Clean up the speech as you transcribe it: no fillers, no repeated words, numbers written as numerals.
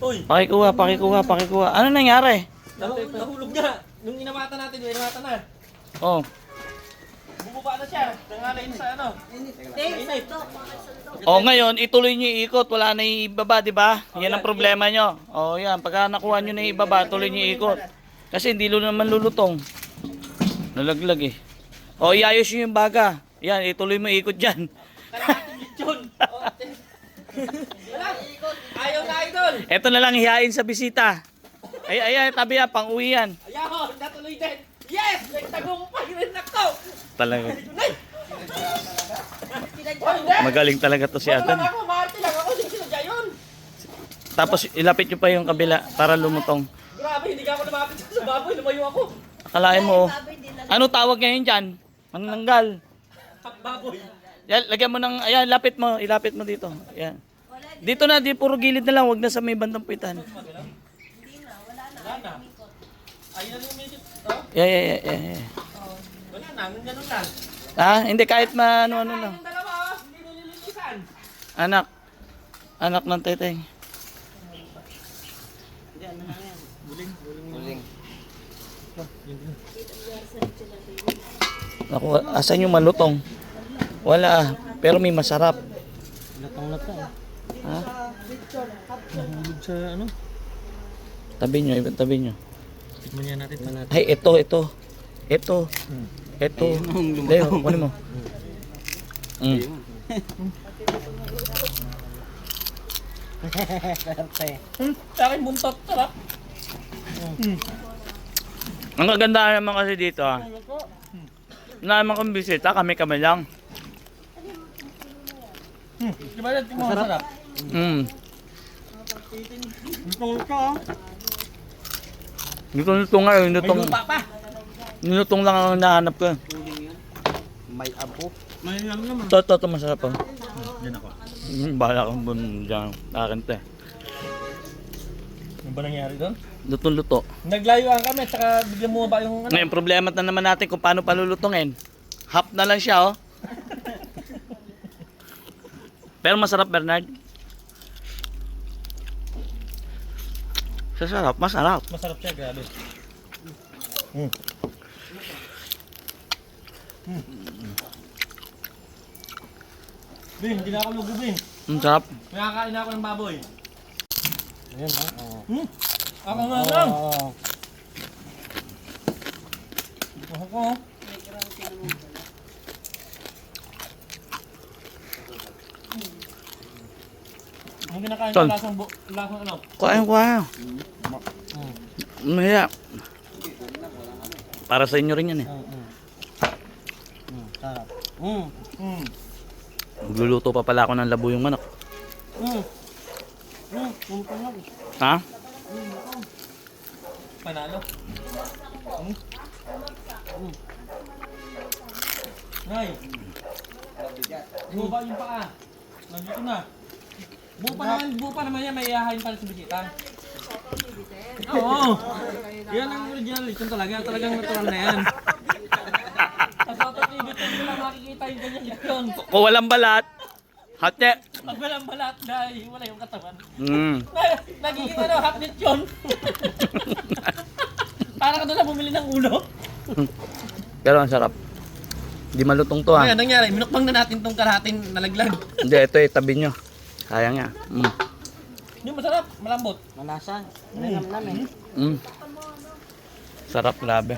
Uy! Pakikuha. Ano nangyari? Nahulog na. Nung inamatan natin, inamatan na. Oh. Bumaba na siya. Nangalay sa ano. Init. Oh, ngayon, ituloy nyo yung ikot. Wala na yung ibaba, di ba? Yan ang problema nyo. Oh, yan. Pagka nakuha nyo na yung ibaba, tuloy nyo yung ikot. Kasi hindi naman lulutong. Nalaglag eh. Oh, iayos nyo yung baga. Yan, ituloy mo ikot dyan. Kalahating lechon. Ayaw na idol. Ito na lang hihain sa bisita. Ay, tabi yan, pang uwi yan. Ayaw, natuloy din. Yes! Nagtagumpay rin ako. Talaga. Oh, hindi. Magaling talaga to si Wala Adan. lang ako, maarte lang ako. Hindi sinadya yun. Tapos ilapit nyo pa yung kabila para lumutong. Grabe, hindi ka ako lumapit sa baboy. Lumayo ako. Akalain mo, ano tawag ngayon dyan? Manananggal. Baboy. Yan, lagyan mo ng, ayan, ilapit mo dito. Ayan. Dito na, di puro gilid na lang, wag na sa may bandang pitan. Wala na. Ayun na yung medyo. Oh, Yeah. wala na. Ganun lang. Hindi kahit ano lang. Yung dalawa, hindi nililinisan. Anak ng teteng. Buling. Naku, asan yung malutong? Wala, pero may masarap. Latang lata. Ha? Nahulog sa ano? Tabi nyo. Tikman niya natin. Ay, ito. Ito. Leo, kunin mo. Sa akin buntot. Sarap. Ang kagandahan naman kasi dito wala naman kang bisita, kami lang. Di ba natin mo masarap? Luto-luto ah. Luto nga, May lupa pa. nilutong lang ang nahanap ko. May abo. May lang naman. Ito, masarap pa. Yan ako. Bahala kang bun dyan. Akin to eh. Ano ba nangyari doon? Lutong-luto. Naglayuan kami, tsaka biglang bumaba yung ano. Ngayon, problema na naman natin kung paano palulutongin. Half na lang siya, oh. Pero masarap, Bernard. Masarap. Masarap siya, grabe. Bing, hindi na ako lugo, Bing. Sarap. Nakakain na ako ng baboy. Ayan ha. Ako nga lang. Ako. Ang kinakain Tol. ko, lasang ano? Kuha. Maya. Para sa inyo rin yan eh. Sarap. Magluluto pa pala ako ng labuyong manok. Ha? Panalo. Nay. Buba yung paa. Nandito na. Buo pa naman yan, may ihahain pa sa bisita. Oo. Yan ang original lechon talaga. Talagang natural na yan. Sa Soto TV, hindi lang makikita yung ganyan lechon. Kung walang balat, hati. Pag walang balat, dahil wala yung katawan. Mm. Nagiging ano, hot lechon. Para ka doon na bumili ng ulo. Pero ang sarap. Hindi malutong to ha. Kaya nangyari, minukbang na natin tong kalahating nalaglag. Hindi, ito eh, tabi nyo. Sayang nga. Yung masarap, malambot. Malasa. Nanamnam eh. Sarap, grabe.